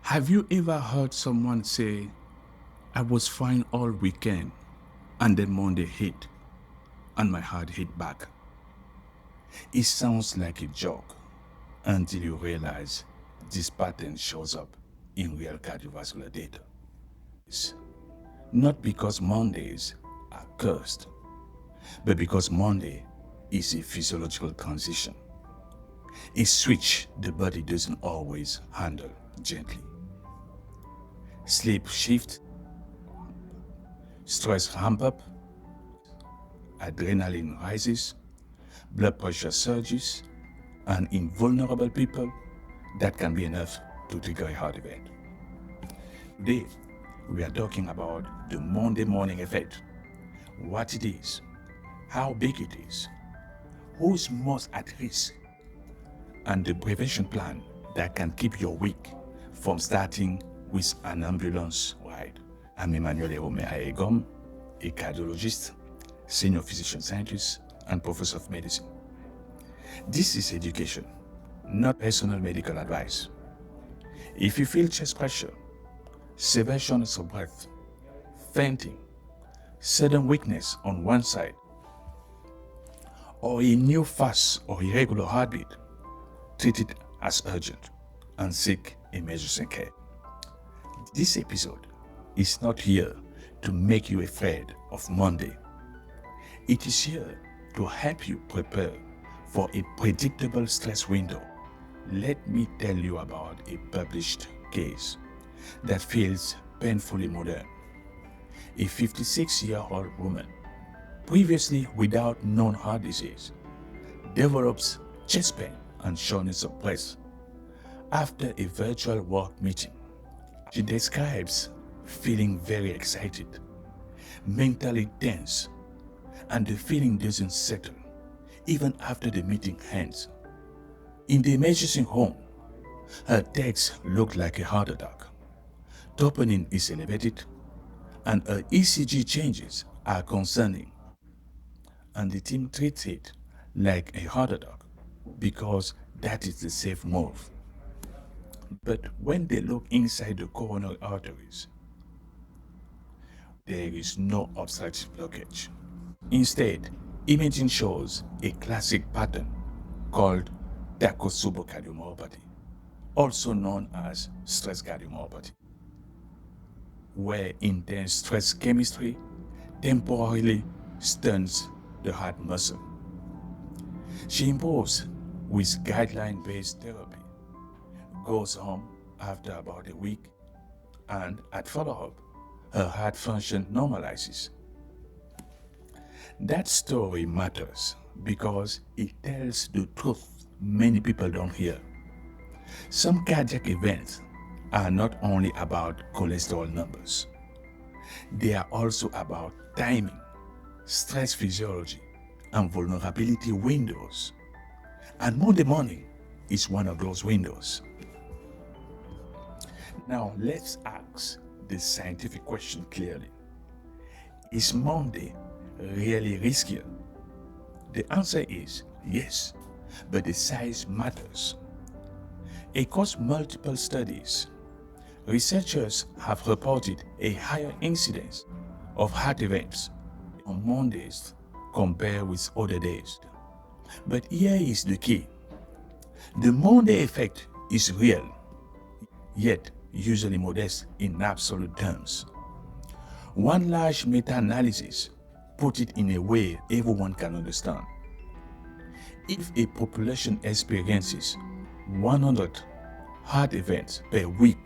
Have you ever heard someone say, I was fine all weekend, and then Monday hit, and my heart hit back? It sounds like a joke until you realize this pattern shows up in real cardiovascular data. It's not because Mondays are cursed, but because Monday is a physiological transition, a switch the body doesn't always handle gently. Sleep shift, stress ramp up, adrenaline rises, blood pressure surges, and in vulnerable people, that can be enough to trigger a heart event. Today, we are talking about the Monday morning effect, what it is, how big it is, who is most at risk, and the prevention plan that can keep your week from starting with an ambulance ride. I'm Emmanuel Eroumé A Egom, a cardiologist, senior physician scientist, and professor of medicine. This is education, not personal medical advice. If you feel chest pressure, severe shortness of breath, fainting, sudden weakness on one side, or a new fast or irregular heartbeat, treat it as urgent and seek emergency care. This episode is not here to make you afraid of Monday. It is here to help you prepare for a predictable stress window. Let me tell you about a published case that feels painfully modern. A 56-year-old woman, previously without known heart disease, develops chest pain and shortness of breath after a virtual work meeting. She describes feeling very excited, mentally tense, and the feeling doesn't settle even after the meeting ends. In the emergency room, her text looked like a heart attack. Troponin is elevated, and her ECG changes are concerning. And the team treats it like a heart attack because that is the safe move. But when they look inside the coronary arteries, there is no obstructive blockage. Instead, imaging shows a classic pattern called Takotsubo cardiomyopathy, also known as stress cardiomyopathy, where intense stress chemistry temporarily stuns the heart muscle. She improves with guideline-based therapy, goes home after about a week, and at follow-up, her heart function normalizes. That story matters because it tells the truth many people don't hear. Some cardiac events are not only about cholesterol numbers, they are also about timing, stress physiology, and vulnerability windows. And Monday morning is one of those windows. Now let's ask the scientific question clearly. Is Monday really riskier? The answer is yes, but the size matters. Across multiple studies, researchers have reported a higher incidence of heart events on Mondays compared with other days. But here is the key. The Monday effect is real, yet usually modest in absolute terms. One large meta-analysis put it in a way everyone can understand. If a population experiences 100 heart events per week,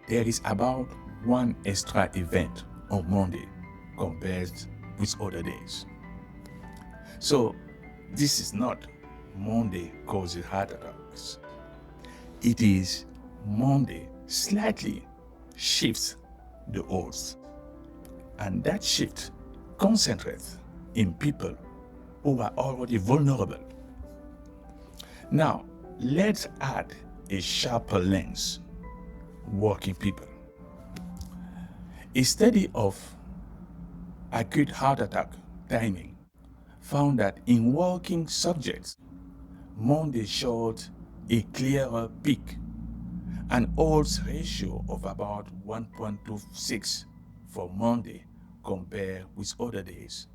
there is about one extra event on Monday compared with other days. So this is not Monday causes heart attacks. It is Monday slightly shifts the odds. And that shift concentrates in people who are already vulnerable. Now, let's add a sharper lens: working people. A study of acute heart attack timing found that in working subjects, Monday showed a clearer peak an odds ratio of about 1.26 for Monday compared with other days,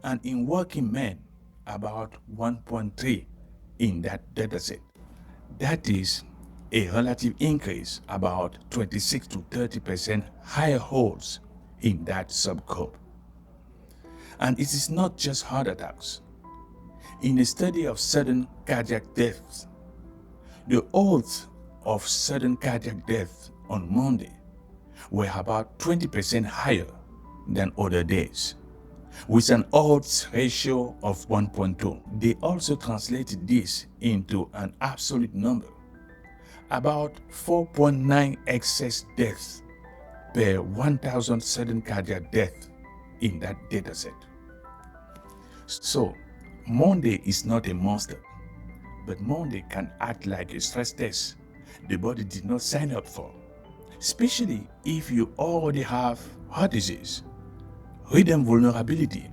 and in working men, about 1.3 in that dataset. That is a relative increase about 26 to 30% higher odds in that subgroup. And it is not just heart attacks. In a study of sudden cardiac deaths, the odds of sudden cardiac death on Monday were about 20% higher than other days, with an odds ratio of 1.2. They also translated this into an absolute number, about 4.9 excess deaths per 1,000 sudden cardiac death in that dataset. So, Monday is not a monster, but Monday can act like a stress test the body did not sign up for, especially if you already have heart disease, rhythm vulnerability,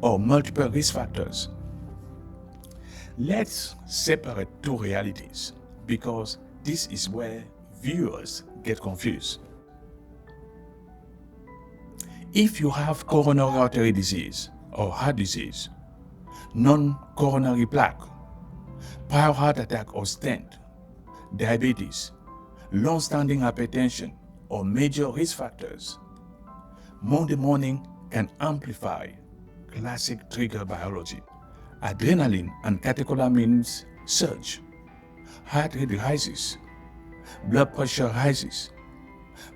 or multiple risk factors. Let's separate two realities, because this is where viewers get confused. If you have coronary artery disease or heart disease, non-coronary plaque, prior heart attack or stent, diabetes, long-standing hypertension, or major risk factors, Monday morning can amplify classic trigger biology. Adrenaline and catecholamines surge, heart rate rises, blood pressure rises,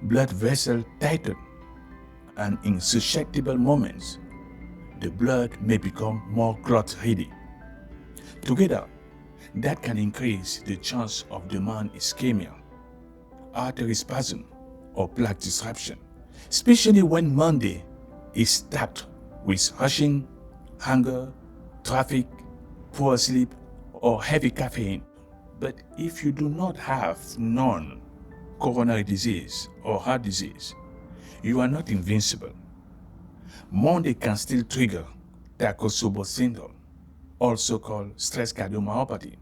blood vessels tighten, and in susceptible moments, the blood may become more clot-ready. Together, that can increase the chance of demand ischemia, artery spasm, or plaque disruption, especially when Monday is stacked with rushing, hunger, traffic, poor sleep, or heavy caffeine. But if you do not have non-coronary disease or heart disease, you are not invincible. Monday can still trigger Takotsubo syndrome, also called stress cardiomyopathy,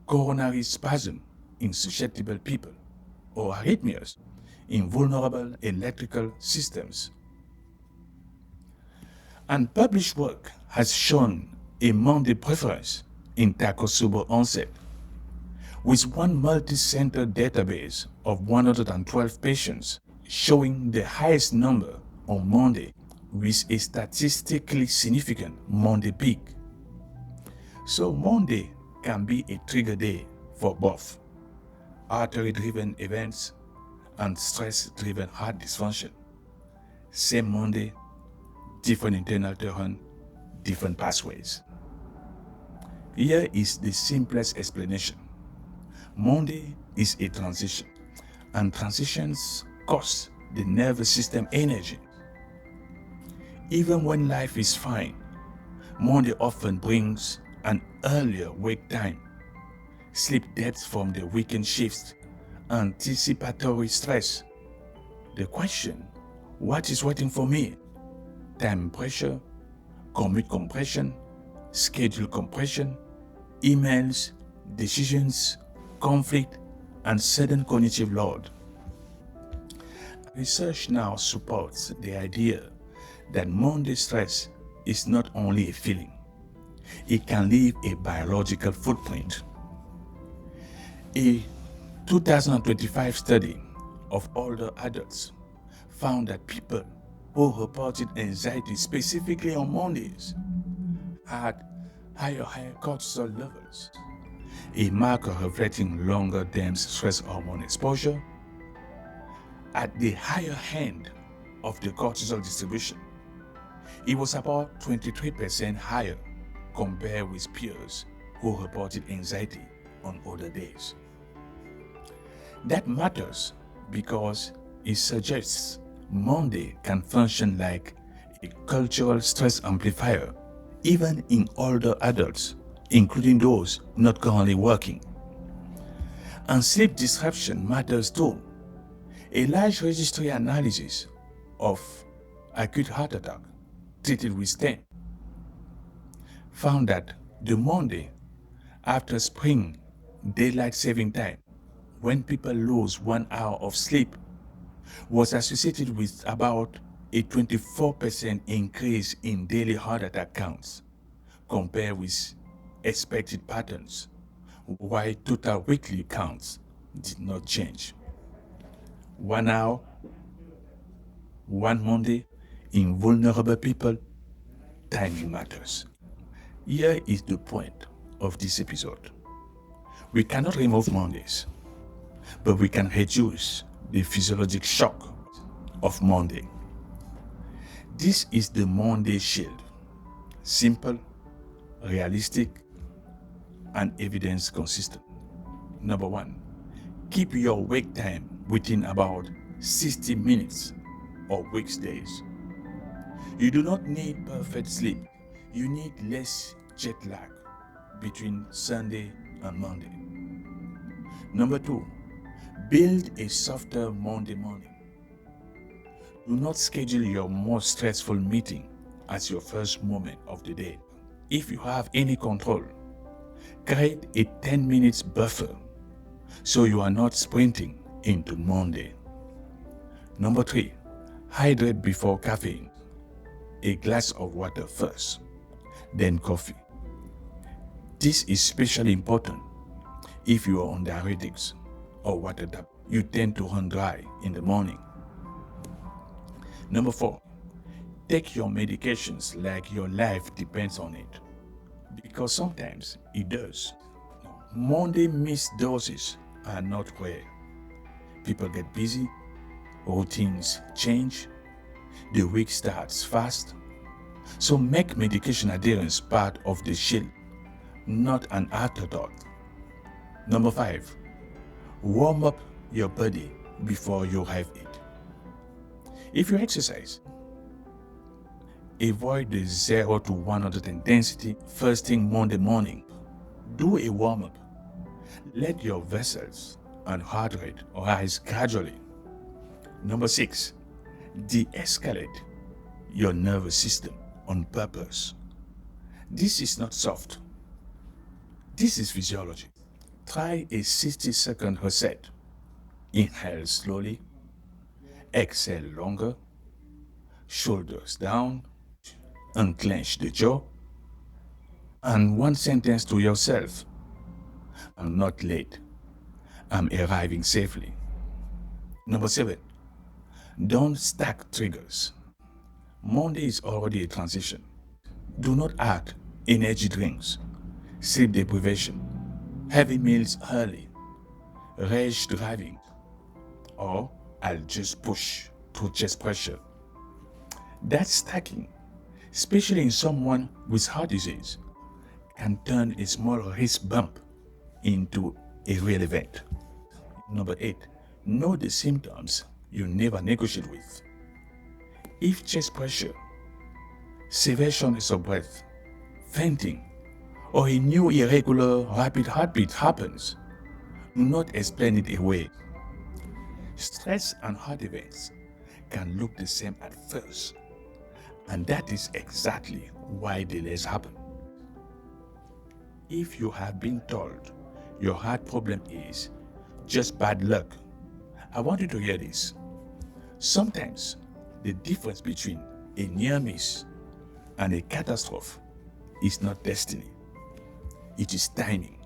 coronary spasm in susceptible people, or arrhythmias in vulnerable electrical systems. Unpublished work has shown a Monday preference in Takotsubo onset, with one multi-center database of 112 patients showing the highest number on Monday with a statistically significant Monday peak. So Monday can be a trigger day for both artery-driven events and stress-driven heart dysfunction. Same Monday, different internal terrain, different pathways. Here is the simplest explanation. Monday is a transition, and transitions cost the nervous system energy. Even when life is fine, Monday often brings an earlier wake time, sleep depth from the weekend shifts, anticipatory stress. The question, what is waiting for me? Time pressure, commute compression, schedule compression, emails, decisions, conflict, and sudden cognitive load. Research now supports the idea that Monday stress is not only a feeling, it can leave a biological footprint. A 2025 study of older adults found that people who reported anxiety specifically on Mondays had higher cortisol levels, a marker reflecting longer-term stress hormone exposure. At the higher end of the cortisol distribution, it was about 23% higher compared with peers who reported anxiety on other days. That matters because it suggests Monday can function like a cultural stress amplifier, even in older adults, including those not currently working. And sleep disruption matters too. A large registry analysis of acute heart attack treated with stent found that the Monday after spring daylight saving time when people lose 1 hour of sleep was associated with about a 24% increase in daily heart attack counts compared with expected patterns, while total weekly counts did not change. 1 hour, one Monday, in vulnerable people, timing matters. Here is the point of this episode. We cannot remove Mondays, but we can reduce the physiological shock of Monday. This is the Monday shield. Simple, realistic, and evidence consistent. Number 1, keep your wake time within about 60 minutes or weekdays. You do not need perfect sleep. You need less jet lag between Sunday and Monday. Number 2, build a softer Monday morning. Do not schedule your most stressful meeting as your first moment of the day. If you have any control, create a 10 minutes buffer so you are not sprinting into Monday. Number 3, hydrate before caffeine. A glass of water first, then coffee. This is especially important if you are on diuretics or water tap. You tend to run dry in the morning. Number 4, take your medications like your life depends on it, because sometimes it does. Monday missed doses are not rare. People get busy, routines change, the week starts fast. So make medication adherence part of the shield, not an afterthought. Number 5, warm up your body before you have it. If you exercise, avoid the 0 to 100 intensity first thing Monday morning. Do a warm-up. Let your vessels and heart rate rise gradually. Number 6, de-escalate your nervous system on purpose. This is not soft. This is physiology. Try a 60-second reset. Inhale slowly, exhale longer, shoulders down, unclench the jaw, and one sentence to yourself: I'm not late, I'm arriving safely. Number 7, don't stack triggers. Monday is already a transition. Do not add energy drinks, sleep deprivation, heavy meals early, rash driving, or I'll just push through chest pressure. That stacking, especially in someone with heart disease, can turn a small wrist bump into a real event. Number 8, know the symptoms you never negotiate with. If chest pressure, severe shortness of breath, fainting, or a new irregular rapid heartbeat happens, do not explain it away. Stress and heart events can look the same at first, and that is exactly why delays happen. If you have been told your heart problem is just bad luck, I want you to hear this. Sometimes the difference between a near miss and a catastrophe is not destiny. It is timing.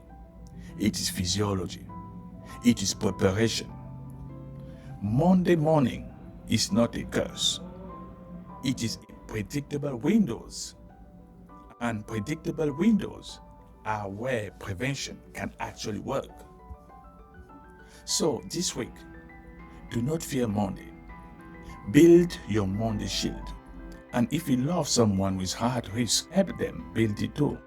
It is physiology. It is preparation. Monday morning is not a curse. It is predictable windows. And predictable windows are where prevention can actually work. So this week, do not fear Monday. Build your Monday shield. And if you love someone with heart risk, help them build it too.